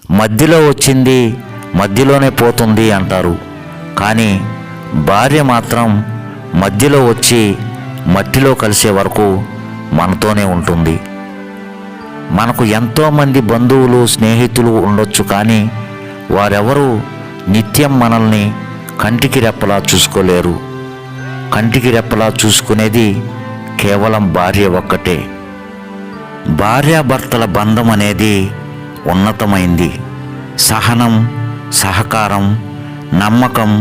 మధ్యలో వచ్చింది మధ్యలోనే పోతుంది అంటారు. కానీ భార్య మాత్రం మధ్యలో వచ్చి మట్టిలో కలిసే వరకు మనతోనే ఉంటుంది. మనకు ఎంతోమంది బంధువులు, స్నేహితులు ఉండొచ్చు, కానీ వారెవరూ నిత్యం మనల్ని కంటికి రెప్పలా చూసుకోలేరు. కంటికి రెప్పలా చూసుకునేది కేవలం భార్య ఒక్కటే. భార్యాభర్తల బంధం అనేది ఉన్నతమైంది. సహనం, సహకారం, నమ్మకం,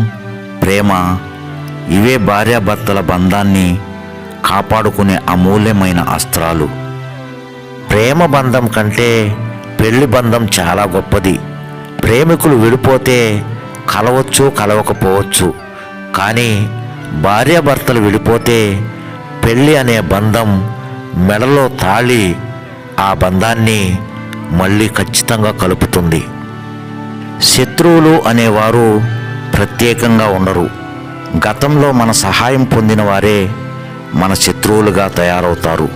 ప్రేమ ఇవే భార్యాభర్తల బంధాన్ని కాపాడుకునే అమూల్యమైన అస్త్రాలు. ప్రేమ బంధం కంటే పెళ్లి బంధం చాలా గొప్పది. ప్రేమికులు విడిపోతే కలవచ్చు, కలవకపోవచ్చు, కానీ భార్యాభర్తలు విడిపోతే పెళ్ళి అనే బంధం మెడలో తాళి ఆ బంధాన్ని మళ్ళీ ఖచ్చితంగా కలుపుతుంది. శత్రువులు అనేవారు ప్రత్యేకంగా ఉండరు. గతంలో మన సహాయం పొందిన వారే మన శత్రువులుగా తయారవుతారు.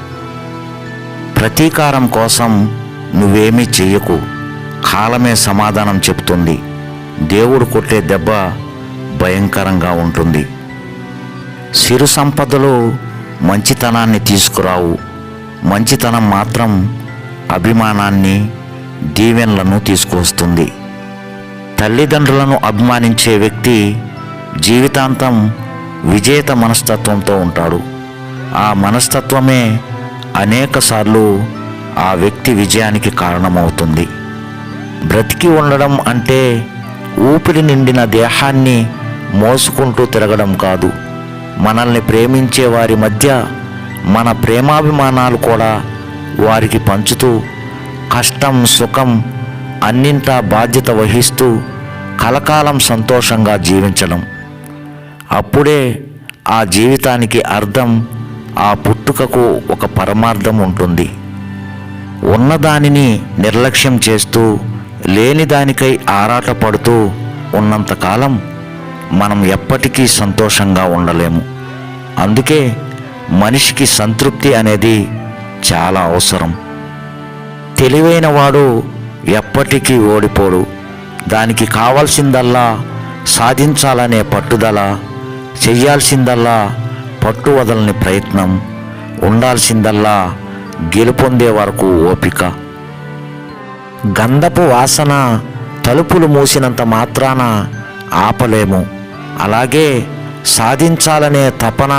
ప్రతీకారం కోసం నువ్వేమీ చెయ్యకు, కాలమే సమాధానం చెప్తుంది. దేవుడు కొట్టే దెబ్బ భయంకరంగా ఉంటుంది. సిరు సంపదలు మంచితనాన్ని తీసుకురావు. మంచితనం మాత్రం అభిమానాన్ని, దీవెనలను తీసుకువస్తుంది. తల్లిదండ్రులను అభిమానించే వ్యక్తి జీవితాంతం విజేత మనస్తత్వంతో ఉంటాడు. ఆ మనస్తత్వమే అనేకసార్లు ఆ వ్యక్తి విజయానికి కారణమవుతుంది. బ్రతికి ఉండడం అంటే ఊపిరి నిండిన దేహాన్ని మోసుకుంటూ తిరగడం కాదు. మనల్ని ప్రేమించే వారి మధ్య మన ప్రేమాభిమానాలు కూడా వారికి పంచుతూ, కష్టం సుఖం అన్నింటా బాధ్యత వహిస్తూ కలకాలం సంతోషంగా జీవించడం. అప్పుడే ఆ జీవితానికి అర్థం, ఆ పుట్టుకకు ఒక పరమార్థం ఉంటుంది. ఉన్నదానిని నిర్లక్ష్యం చేస్తూ లేని దానికై ఆరాటపడుతూ ఉన్నంతకాలం మనం ఎప్పటికీ సంతోషంగా ఉండలేము. అందుకే మనిషికి సంతృప్తి అనేది చాలా అవసరం. తెలివైన వాడు ఎప్పటికీ ఓడిపోడు. దానికి కావాల్సిందల్లా సాధించాలనే పట్టుదల, చెయ్యాల్సిందల్లా పట్టు వదలని ప్రయత్నం, ఉండాల్సిందల్లా గెలుపొందే వరకు ఓపిక. గంధపు వాసన తలుపులు మూసినంత మాత్రాన ఆపలేము. అలాగే సాధించాలనే తపన,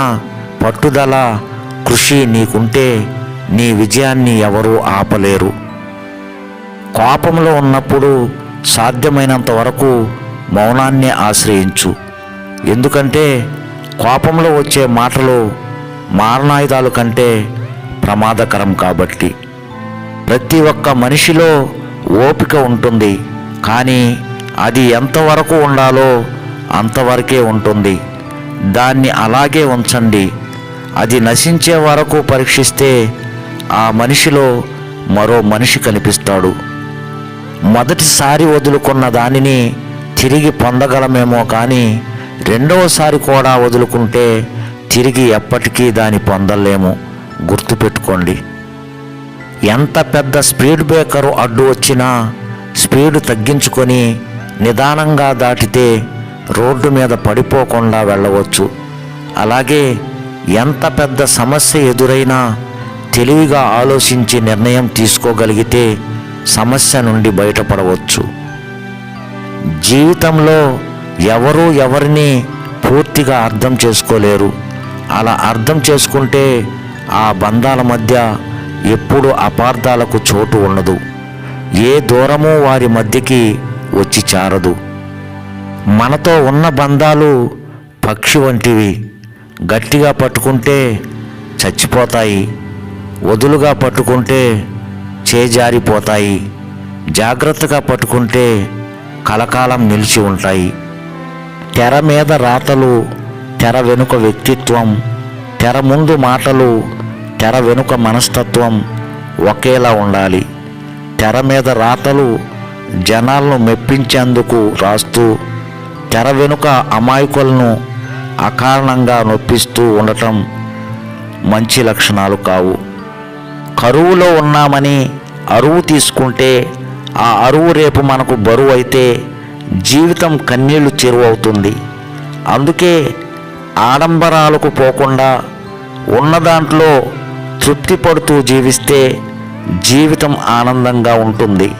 పట్టుదల, కృషి నీకుంటే నీ విజయాన్ని ఎవరూ ఆపలేరు. కోపంలో ఉన్నప్పుడు సాధ్యమైనంత వరకు మౌనాన్నే ఆశ్రయించు. ఎందుకంటే కోపంలో వచ్చే మాటలు మారణాయుధాలు కంటే ప్రమాదకరం కాబట్టి. ప్రతి ఒక్క మనిషిలో ఓపిక ఉంటుంది, కానీ అది ఎంతవరకు ఉండాలో అంతవరకే ఉంటుంది. దాన్ని అలాగే ఉంచండి. అది నశించే వరకు పరీక్షిస్తే ఆ మనిషిలో మరో మనిషి కనిపిస్తాడు. మొదటిసారి వదులుకున్న దానిని తిరిగి పొందగలమేమో, కానీ రెండవసారి కూడా వదులుకుంటే తిరిగి ఎప్పటికీ దాన్ని పొందలేము. గుర్తుపెట్టుకోండి. ఎంత పెద్ద స్పీడ్ బ్రేకరు అడ్డు వచ్చినా స్పీడ్ తగ్గించుకొని నిదానంగా దాటితే రోడ్డు మీద పడిపోకుండా వెళ్ళవచ్చు. అలాగే ఎంత పెద్ద సమస్య ఎదురైనా తెలివిగా ఆలోచించి నిర్ణయం తీసుకోగలిగితే సమస్య నుండి బయటపడవచ్చు. జీవితంలో ఎవరూ ఎవరిని పూర్తిగా అర్థం చేసుకోలేరు. అలా అర్థం చేసుకుంటే ఆ బంధాల మధ్య ఎప్పుడు అపార్థాలకు చోటు ఉండదు. ఏ దూరమూ వారి మధ్యకి వచ్చి చారదు. మనతో ఉన్న బంధాలు పక్షి వంటివి. గట్టిగా పట్టుకుంటే చచ్చిపోతాయి, వదులుగా పట్టుకుంటే చేజారిపోతాయి, జాగ్రత్తగా పట్టుకుంటే కలకాలం నిలిచి ఉంటాయి. తెర మీద రాతలు, తెర వెనుక వ్యక్తిత్వం, తెర ముందు మాటలు, తెర వెనుక మనస్తత్వం ఒకేలా ఉండాలి. తెర మీద రాతలు జనాలను మెప్పించేందుకు రాస్తూ, తెర వెనుక అమాయకులను అకారణంగా నొప్పిస్తూ ఉండటం మంచి లక్షణాలు కావు. కరువులో ఉన్నామని అరువు తీసుకుంటే ఆ అరువు రేపు మనకు బరువు అయితే జీవితం కన్నీళ్లు చెరువు అవుతుంది. అందుకే ఆడంబరాలకు పోకుండా ఉన్న దాంట్లో తృప్తి పడుతూ జీవిస్తే జీవితం ఆనందంగా ఉంటుంది.